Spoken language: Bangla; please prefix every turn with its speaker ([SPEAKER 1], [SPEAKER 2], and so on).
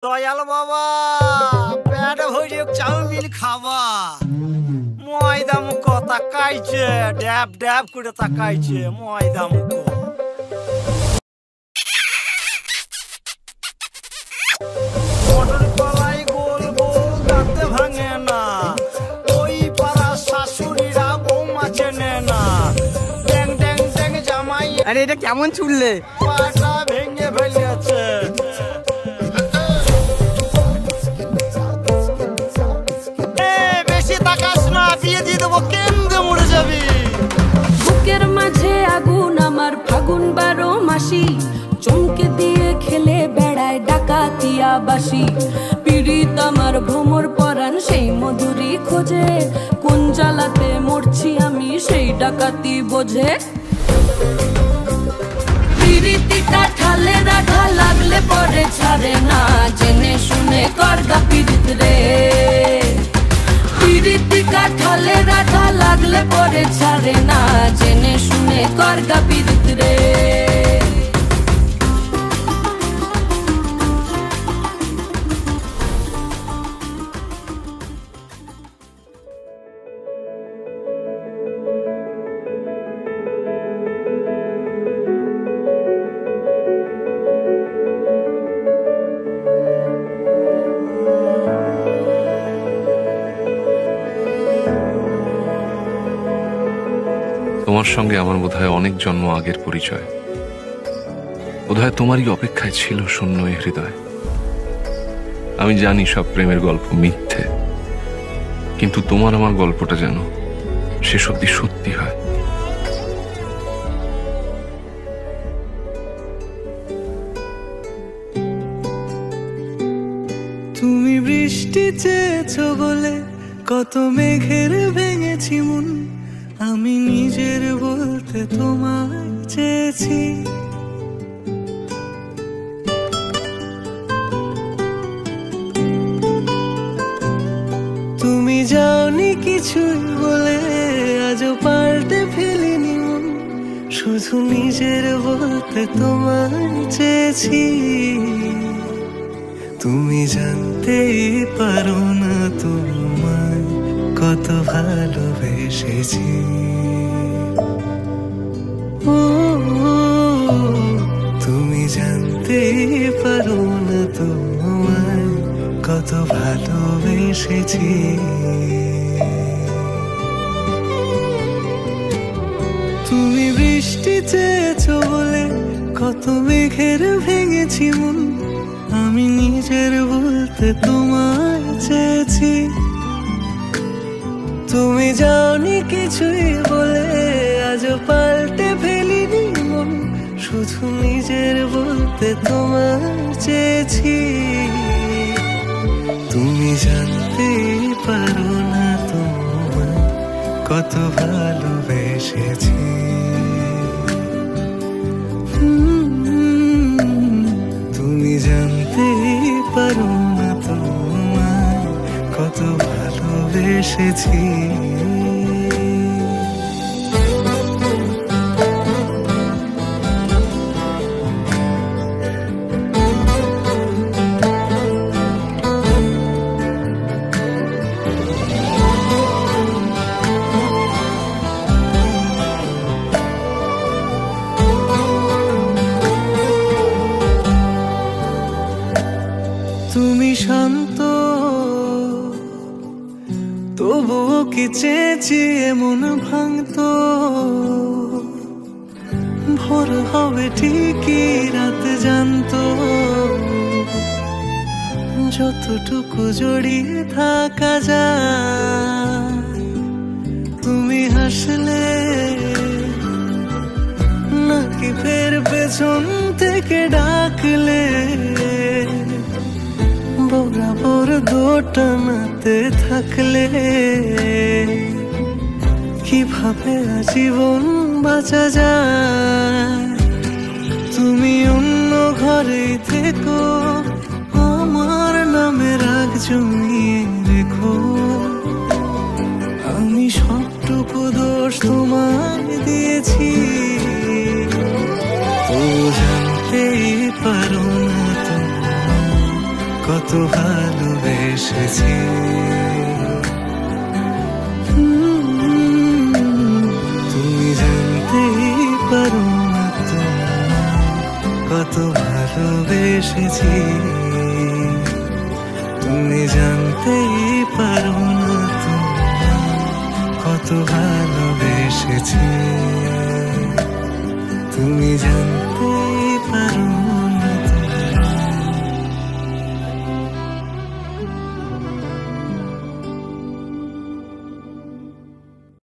[SPEAKER 1] দয়াল বাবা পেট ভরে চাউমিন খাওয়া ময়দা মুখ তাকাইছে ড্যাব ড্যাব করে তাকাইছে ময়দা মুখ মটর কলাই গোল গোল দাঁতে ভাঙে না ওই পাড়া শাশুড়িরা বৌমা চেনে না ড্যাং ড্যাং ড্যাং জামাই
[SPEAKER 2] আরে এটা কেমন চুললে
[SPEAKER 1] পাটা ভেঙে ফেলেছে
[SPEAKER 3] বুকের মাঝে আগুন আমার ফাগুন 12 মাসি চমকে দিয়ে খেলে বেড়ায় ডাকাতিয়া বাসি পীড়িত আমার ভ্রমর পরাণ সেই মধুরী খোঁজে কোন জ্বালাতে মরছি আমি সেই ডাকাতি বোঝে পীড়িতিটা ঠালে রাখা লাগলে পরে ছাড়ে না জেনে শুনে করগা পীড়িত রে পীড়িতি কাঠালে রাখা লাগলে পরে ছাড়ে না জেনে শুনে করগা পীড়িত রে
[SPEAKER 4] তোমার সঙ্গে আমার বোধহয় অনেক জন্ম আগের পরিচয় বোধহয় তোমারই অপেক্ষায় ছিল শূন্য এই হৃদয় আমি জানি সব প্রেমের গল্প মিথ্যে কিন্তু তোমার আমার গল্পটা যেন শেষ অবধি সত্যি হয়
[SPEAKER 5] তুমি বৃষ্টি চেয়েছো বলে কত মেঘের ভেঙেছি মন আমি নিজের বলতে তোমায় চেয়েছি তুমি যাওনি কিছুই বলে আজও পাল্টে ফেলিনি মন শুধু নিজের বলতে তোমায় চেয়েছি তুমি জানতেই পারো না তোমায় কত ভালোবেসেছি তুমি জানতেই পারো না তোমায় কত ভালোবেসেছি তুমি বৃষ্টি চেয়েছো বলে কত মেঘের ভেঙেছি মন আমি নিজের বলতে তোমায় চেয়েছি তুমি যাওনি কিছুই বলে আজও পাল্টে ফেলিনি মন শুধু নিজের বলতে তোমায় চেয়েছি তুমি জানতেই পারো না তোমায় কত ভালোবেসেছি তুমি জানতেই পারো না তোমায় কত ভালোবেসেছি তুমি শান্ত তবুও কি চেয়েছি এমন ভাঙতো ভোর হবে ঠিকই রাত জানতো যতটুকু জড়িয়ে থাকা যায় তুমি হাসলে নাকি ফের পেছন থেকে ডাকলে বরাবর দোটানাতে থাকলে কিভাবে আজীবন বাঁচা যায় তুমি অন্য ঘরে থেকো আমার নামে রাগ জমিয়ে রেখো আমি সবটুকু দোষ তোমায় দিয়েছি তো জানতেই পারো না কত ভালোবেসেছি। তুমি জানতেই পারো না কত ভালোবেসেছি। তুমি জানতেই পারো না কত ভালোবেসেছি। তুমি জানতেই